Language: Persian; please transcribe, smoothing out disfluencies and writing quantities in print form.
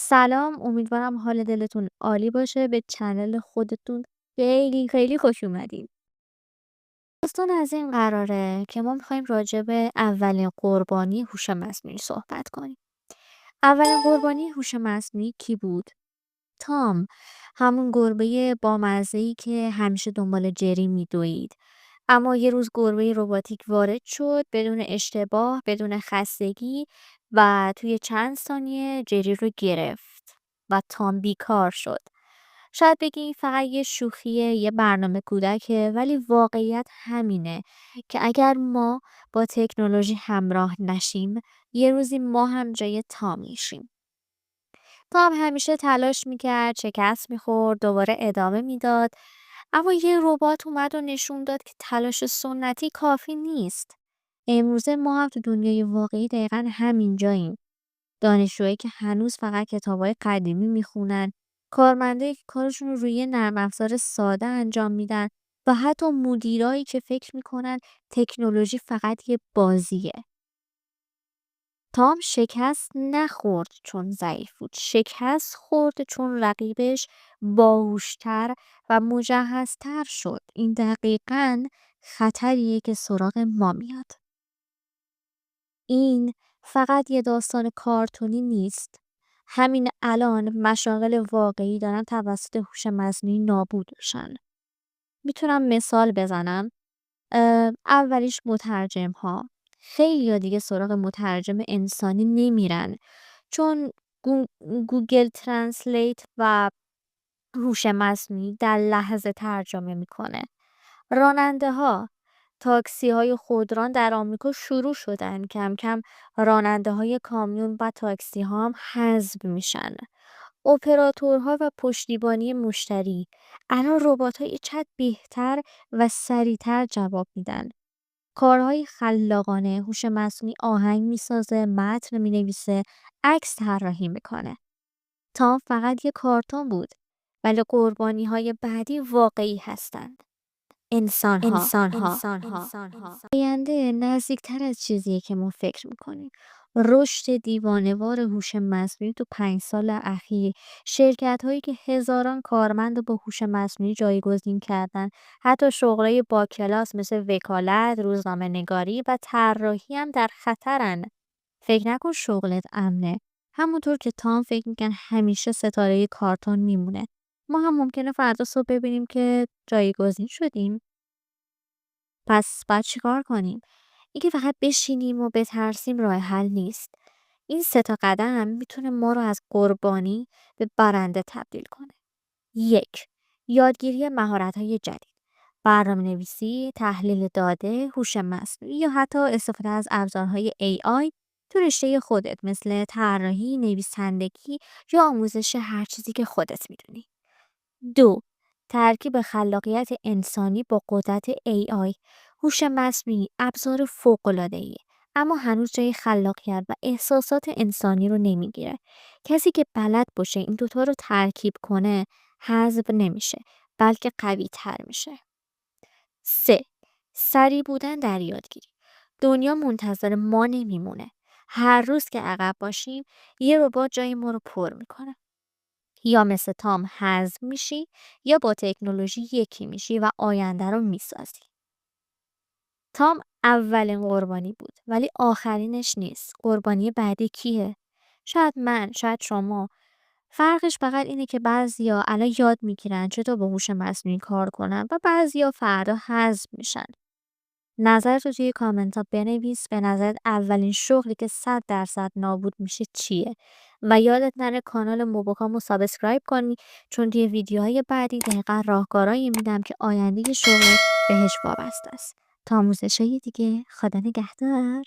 سلام، امیدوارم حال دلتون عالی باشه. به چنل خودتون خیلی خیلی خوش اومدین. داستان از این قراره که ما میخوایم راجع به اولین قربانی هوش مصنوعی صحبت کنیم. اولین قربانی هوش مصنوعی کی بود؟ تام، همون گربه بامزه‌ای که همیشه دنبال جری میدوید. اما یه روز گربه رباتیک وارد شد بدون اشتباه، بدون خستگی و توی چند ثانیه جری رو گرفت و تام بیکار شد. شاید بگی این فقط یه شوخیه، یه برنامه کودکه، ولی واقعیت همینه که اگر ما با تکنولوژی همراه نشیم، یه روزی ما هم جای تام میشیم. تام همیشه تلاش میکرد، شکست میخورد، دوباره ادامه میداد. اما یه ربات اومد و نشون داد که تلاش سنتی کافی نیست. امروزه ما هم تو دنیای واقعی دقیقا همین جاییم. دانشجوهایی که هنوز فقط کتابای قدیمی میخونن، کارمندایی که کارشون رو روی نرم افزار ساده انجام میدن و حتی مدیرایی که فکر میکنن تکنولوژی فقط یه بازیه. تام شکست نخورد چون ضعیف بود، شکست خورد چون رقیبش باهوشتر و مجهزتر شد. این دقیقاً خطریه که سراغ ما میاد. این فقط یه داستان کارتونی نیست. همین الان مشاغل واقعی دارن توسط هوش مصنوعی نابود میشن. میتونم مثال بزنم. اولیش مترجم ها. خیلی دیگه سراغ مترجم انسانی نمیرن چون گو- گوگل ترنسلیت و هوش مصنوعی در لحظه ترجمه میکنه. راننده ها، تاکسی های خودران در آمریکا شروع شدن، کم کم راننده های کامیون و تاکسی ها هم حذف میشن. اپراتورها و پشتیبانی مشتری، الان ربات‌های چند بهتر و سریعتر جواب میدن. کارهای خلاقانه، هوش مصنوعی آهنگ میسازه، متن مینویسه، عکس طراحی میکنه. تام فقط یه کارتون بود، ولی قربانی‌های بعدی واقعی هستند. انسان‌ها. آینده نزدیکتر از چیزیه که ما فکر میکنیم. رشد دیوانه‌وار هوش مصنوعی تو 5 سال اخیر، شرکت‌هایی که هزاران کارمند رو با هوش مصنوعی جایگزین کردن، حتی شغلای با کلاس مثل وکالت، روزنامه‌نگاری و طراحی هم در خطرن. فکر نکن شغلت امنه. همونطور که تام فکر میکن همیشه ستاره کارتون میمونه، ما هم ممکنه فردا صبح ببینیم که جایگزین شدیم. پس باید چیکار کنیم؟ اینکه فقط بشینیم و بترسیم راه حل نیست. این 3 تا قدم میتونه ما رو از قربانی به برنده تبدیل کنه. 1. یادگیری مهارت‌های جدید. برنامه‌نویسی، تحلیل داده، هوش مصنوعی یا حتی استفاده از ابزارهای AI تو رشته خودت، مثل طراحی، نویسندگی یا آموزش هر چیزی که خودت میدونی. 2. ترکیب خلاقیت انسانی با قدرت AI. هوش مصنوعی ابزار فوق‌العاده‌ایه، اما هنوز جای خلاقیت و احساسات انسانی رو نمیگیره. کسی که بلد باشه این دوتا رو ترکیب کنه حذف نمیشه، بلکه قوی تر میشه. 3. سریع بودن در یادگیری. دنیا منتظر ما نمیمونه. هر روز که عقب باشیم یه ربات جای ما رو پر میکنه. یا مثل تام حذف میشی یا با تکنولوژی یکی میشی و آینده رو میسازی. تام اولین قربانی بود، ولی آخرینش نیست. قربانی بعدی کیه؟ شاید من، شاید شما. فرقش فقط اینه که بعضیا الان یاد میگیرن چطور با هوش مصنوعی کار کنن و بعضیا فردا حذف میشن. نظرت رو توی کامنت ها بنویس. به نظرت اولین شغلی که 100% نابود میشه چیه؟ و یادت نره کانال موبوکامو سابسکرایب کنی، چون توی ویدیوهای بعدی دقیقا راهکارایی میدم که آینده شغلت بهش وابسته است. تا آموزشای دیگه، خدا نگهدار.